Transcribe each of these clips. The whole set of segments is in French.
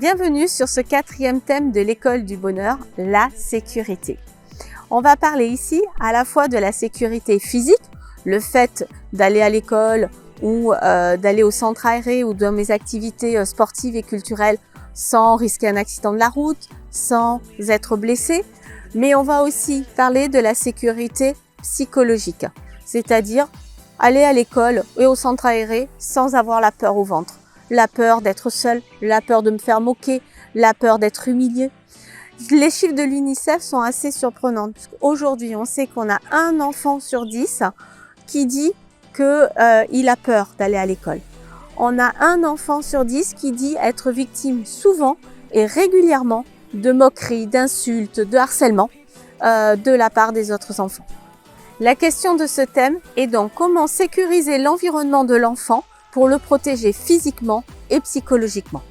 Bienvenue sur ce 4e thème de l'école du bonheur, la sécurité. On va parler ici à la fois de la sécurité physique, le fait d'aller à l'école ou d'aller au centre aéré ou dans mes activités sportives et culturelles sans risquer un accident de la route, sans être blessé. Mais on va aussi parler de la sécurité psychologique, c'est-à-dire aller à l'école et au centre aéré sans avoir la peur au ventre. La peur d'être seul, la peur de me faire moquer, la peur d'être humilié. Les chiffres de l'UNICEF sont assez surprenants. Aujourd'hui, on sait qu'on a 1 enfant sur 10 qui dit qu'il a peur d'aller à l'école. On a 1 enfant sur 10 qui dit être victime souvent et régulièrement de moqueries, d'insultes, de harcèlement de la part des autres enfants. La question de ce thème est donc comment sécuriser l'environnement de l'enfant pour le protéger physiquement et psychologiquement.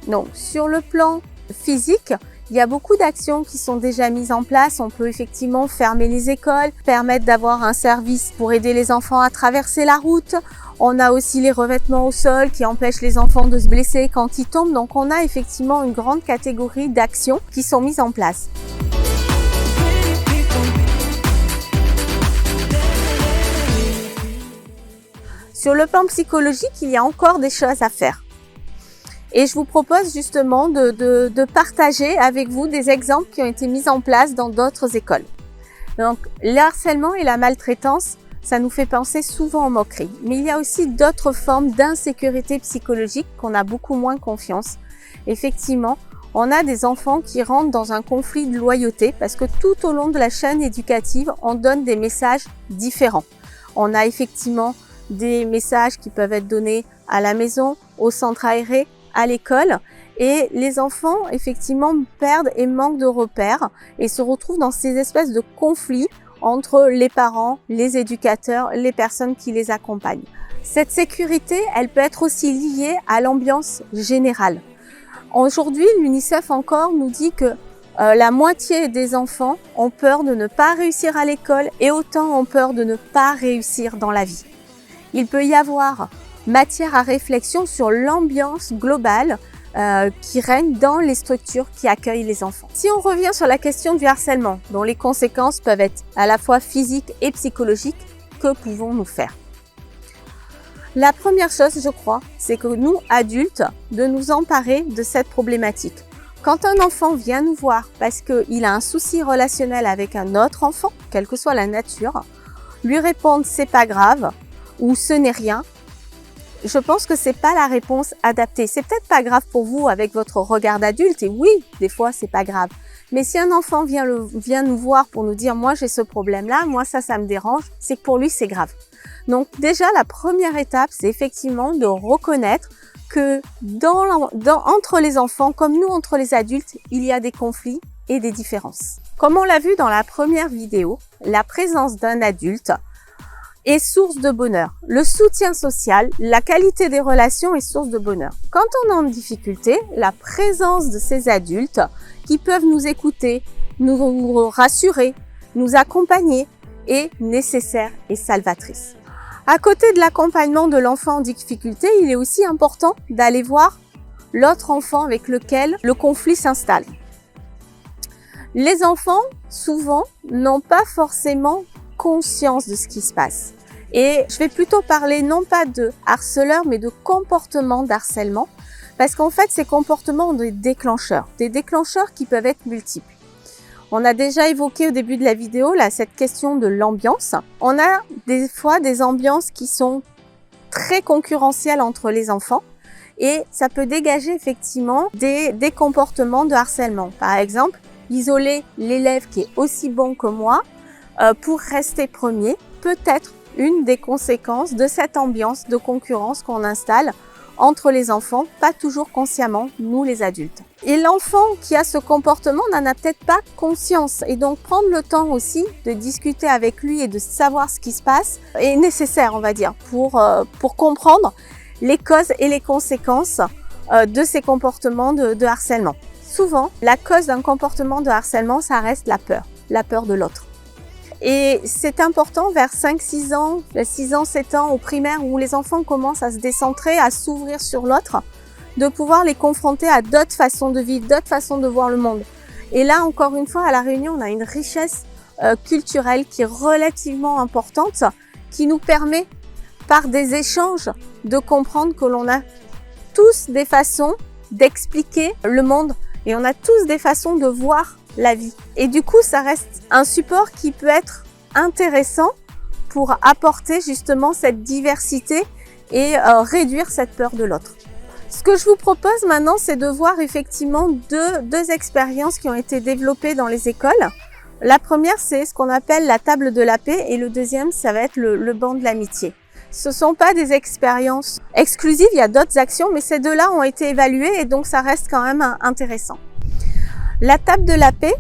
Donc, sur le plan physique, il y a beaucoup d'actions qui sont déjà mises en place. On peut effectivement fermer les écoles, permettre d'avoir un service pour aider les enfants à traverser la route. On a aussi les revêtements au sol qui empêchent les enfants de se blesser quand ils tombent. Donc, on a effectivement une grande catégorie d'actions qui sont mises en place. Sur le plan psychologique, il y a encore des choses à faire. Et je vous propose justement de partager avec vous des exemples qui ont été mis en place dans d'autres écoles. Donc, le harcèlement et la maltraitance, ça nous fait penser souvent aux moqueries. Mais il y a aussi d'autres formes d'insécurité psychologique qu'on a beaucoup moins confiance. Effectivement, on a des enfants qui rentrent dans un conflit de loyauté parce que tout au long de la chaîne éducative, on donne des messages différents. On a effectivement des messages qui peuvent être donnés à la maison, au centre aéré, à l'école, et les enfants effectivement perdent et manquent de repères et se retrouvent dans ces espèces de conflits entre les parents, les éducateurs, les personnes qui les accompagnent. Cette sécurité, elle peut être aussi liée à l'ambiance générale. Aujourd'hui, l'UNICEF encore nous dit que la moitié des enfants ont peur de ne pas réussir à l'école et autant ont peur de ne pas réussir dans la vie. Il peut y avoir matière à réflexion sur l'ambiance globale qui règne dans les structures qui accueillent les enfants. Si on revient sur la question du harcèlement, dont les conséquences peuvent être à la fois physiques et psychologiques, que pouvons-nous faire? La première chose, je crois, c'est que nous, adultes, de nous emparer de cette problématique. Quand un enfant vient nous voir parce qu'il a un souci relationnel avec un autre enfant, quelle que soit la nature, lui répondre « c'est pas grave » ou « ce n'est rien », je pense que c'est pas la réponse adaptée. C'est peut-être pas grave pour vous avec votre regard d'adulte, et oui, des fois c'est pas grave. Mais si un enfant vient nous voir pour nous dire « moi j'ai ce problème-là, moi ça me dérange », c'est que pour lui c'est grave. Donc déjà la première étape, c'est effectivement de reconnaître que entre les enfants, comme nous entre les adultes, il y a des conflits et des différences. Comme on l'a vu dans la première vidéo, la présence d'un adulte est source de bonheur. Le soutien social, la qualité des relations est source de bonheur. Quand on est en difficulté, la présence de ces adultes qui peuvent nous écouter, nous rassurer, nous accompagner est nécessaire et salvatrice. À côté de l'accompagnement de l'enfant en difficulté, il est aussi important d'aller voir l'autre enfant avec lequel le conflit s'installe. Les enfants, souvent, n'ont pas forcément conscience de ce qui se passe. Et je vais plutôt parler non pas de harceleurs, mais de comportements d'harcèlement, parce qu'en fait, ces comportements ont des déclencheurs qui peuvent être multiples. On a déjà évoqué au début de la vidéo cette question de l'ambiance. On a des fois des ambiances qui sont très concurrentielles entre les enfants, et ça peut dégager effectivement des comportements de harcèlement. Par exemple, isoler l'élève qui est aussi bon que moi, pour rester premier, peut être une des conséquences de cette ambiance de concurrence qu'on installe entre les enfants, pas toujours consciemment, nous les adultes. Et l'enfant qui a ce comportement n'en a peut-être pas conscience. Et donc prendre le temps aussi de discuter avec lui et de savoir ce qui se passe est nécessaire, on va dire, pour comprendre les causes et les conséquences de ces comportements de harcèlement. Souvent, la cause d'un comportement de harcèlement, ça reste la peur de l'autre. Et c'est important vers 5-6 ans, 6 ans, 7 ans au primaire où les enfants commencent à se décentrer, à s'ouvrir sur l'autre, de pouvoir les confronter à d'autres façons de vivre, d'autres façons de voir le monde. Et là, encore une fois, à La Réunion, on a une richesse culturelle qui est relativement importante, qui nous permet, par des échanges, de comprendre que l'on a tous des façons d'expliquer le monde et on a tous des façons de voir la vie. Et du coup, ça reste un support qui peut être intéressant pour apporter justement cette diversité et réduire cette peur de l'autre. Ce que je vous propose maintenant, c'est de voir effectivement deux expériences qui ont été développées dans les écoles. La première, c'est ce qu'on appelle la table de la paix et le deuxième, ça va être le banc de l'amitié. Ce ne sont pas des expériences exclusives, il y a d'autres actions, mais ces deux-là ont été évaluées et donc ça reste quand même intéressant. La table de la paix,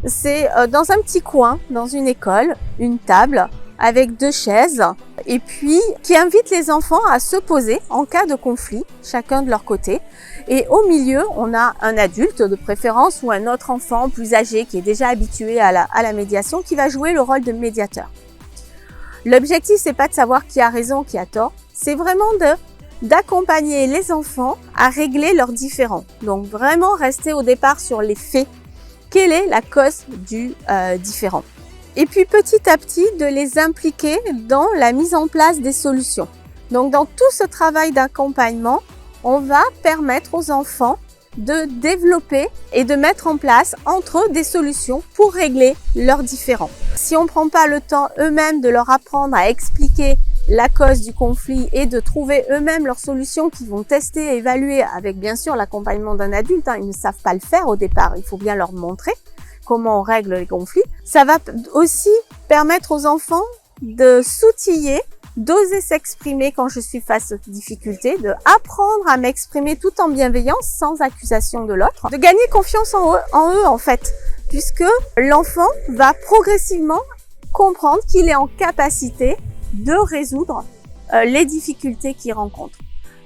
c'est dans un petit coin, dans une école, une table avec 2 chaises et puis qui invite les enfants à se poser en cas de conflit, chacun de leur côté. Et au milieu, on a un adulte de préférence ou un autre enfant plus âgé qui est déjà habitué à la médiation qui va jouer le rôle de médiateur. L'objectif, c'est pas de savoir qui a raison, qui a tort, c'est vraiment d'accompagner les enfants à régler leurs différends. Donc vraiment rester au départ sur les faits. Quelle est la cause du différend? Et puis petit à petit de les impliquer dans la mise en place des solutions. Donc dans tout ce travail d'accompagnement, on va permettre aux enfants de développer et de mettre en place entre eux des solutions pour régler leurs différends. Si on ne prend pas le temps eux-mêmes de leur apprendre à expliquer la cause du conflit et de trouver eux-mêmes leurs solutions qu'ils vont tester et évaluer avec bien sûr l'accompagnement d'un adulte, ils ne savent pas le faire au départ, il faut bien leur montrer comment on règle les conflits. Ça va aussi permettre aux enfants de s'outiller, d'oser s'exprimer quand je suis face aux difficultés, de apprendre à m'exprimer tout en bienveillance, sans accusation de l'autre, de gagner confiance en eux en fait, puisque l'enfant va progressivement comprendre qu'il est en capacité de résoudre les difficultés qu'il rencontre.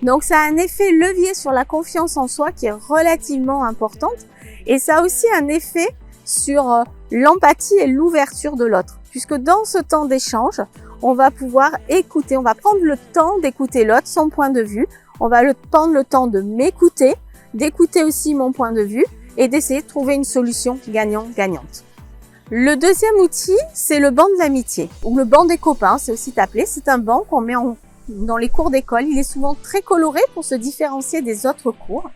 Donc ça a un effet levier sur la confiance en soi qui est relativement importante et ça a aussi un effet sur l'empathie et l'ouverture de l'autre, puisque dans ce temps d'échange, on va pouvoir écouter, on va prendre le temps d'écouter l'autre, son point de vue, on va prendre le temps de m'écouter, d'écouter aussi mon point de vue et d'essayer de trouver une solution gagnant-gagnante. Le deuxième outil, c'est le banc de l'amitié, ou le banc des copains, c'est aussi appelé. C'est un banc qu'on met dans les cours d'école. Il est souvent très coloré pour se différencier des autres cours.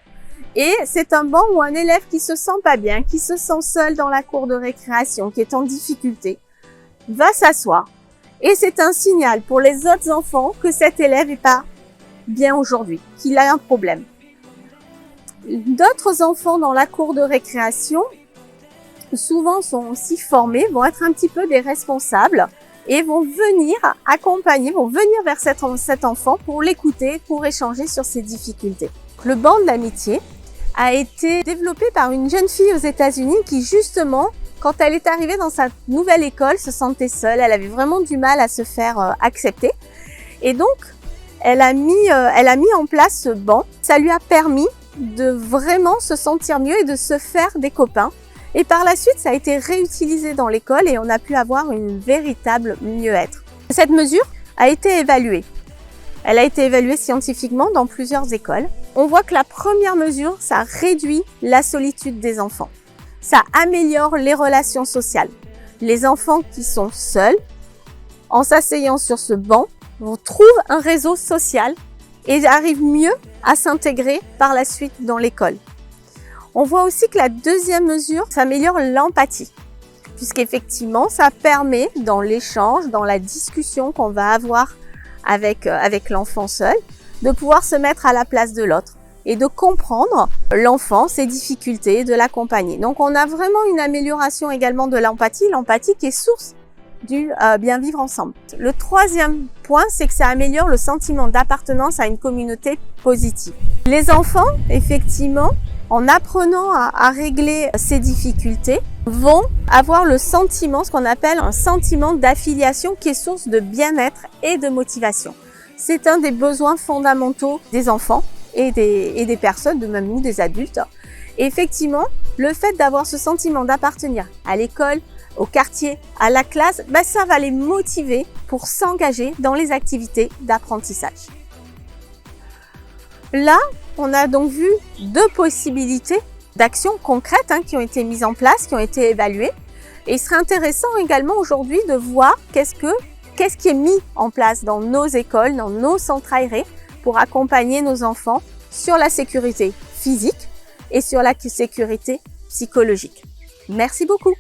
Et c'est un banc où un élève qui se sent pas bien, qui se sent seul dans la cour de récréation, qui est en difficulté, va s'asseoir. Et c'est un signal pour les autres enfants que cet élève est pas bien aujourd'hui, qu'il a un problème. D'autres enfants dans la cour de récréation, souvent sont aussi formés, vont être un petit peu des responsables et vont venir accompagner, vont venir vers cet enfant pour l'écouter, pour échanger sur ses difficultés. Le banc de l'amitié a été développé par une jeune fille aux États-Unis qui justement, quand elle est arrivée dans sa nouvelle école, se sentait seule, elle avait vraiment du mal à se faire accepter. Et donc, elle a mis en place ce banc. Ça lui a permis de vraiment se sentir mieux et de se faire des copains. Et par la suite, ça a été réutilisé dans l'école et on a pu avoir une véritable mieux-être. Cette mesure a été évaluée. Elle a été évaluée scientifiquement dans plusieurs écoles. On voit que la première mesure, ça réduit la solitude des enfants. Ça améliore les relations sociales. Les enfants qui sont seuls, en s'asseyant sur ce banc, trouvent un réseau social et arrivent mieux à s'intégrer par la suite dans l'école. On voit aussi que la deuxième mesure, ça améliore l'empathie, puisqu'effectivement, ça permet dans l'échange, dans la discussion qu'on va avoir avec l'enfant seul, de pouvoir se mettre à la place de l'autre et de comprendre l'enfant, ses difficultés, de l'accompagner. Donc, on a vraiment une amélioration également de l'empathie qui est source du bien vivre ensemble. Le troisième point, c'est que ça améliore le sentiment d'appartenance à une communauté positive. Les enfants, effectivement, en apprenant à régler ces difficultés, vont avoir le sentiment, ce qu'on appelle un sentiment d'affiliation qui est source de bien-être et de motivation. C'est un des besoins fondamentaux des enfants et des personnes, de même nous, des adultes. Et effectivement, le fait d'avoir ce sentiment d'appartenir à l'école, au quartier, à la classe, ça va les motiver pour s'engager dans les activités d'apprentissage. Là, on a donc vu 2 possibilités d'actions concrètes qui ont été mises en place, qui ont été évaluées. Et il serait intéressant également aujourd'hui de voir qu'est-ce qui est mis en place dans nos écoles, dans nos centres aérés pour accompagner nos enfants sur la sécurité physique et sur la sécurité psychologique. Merci beaucoup.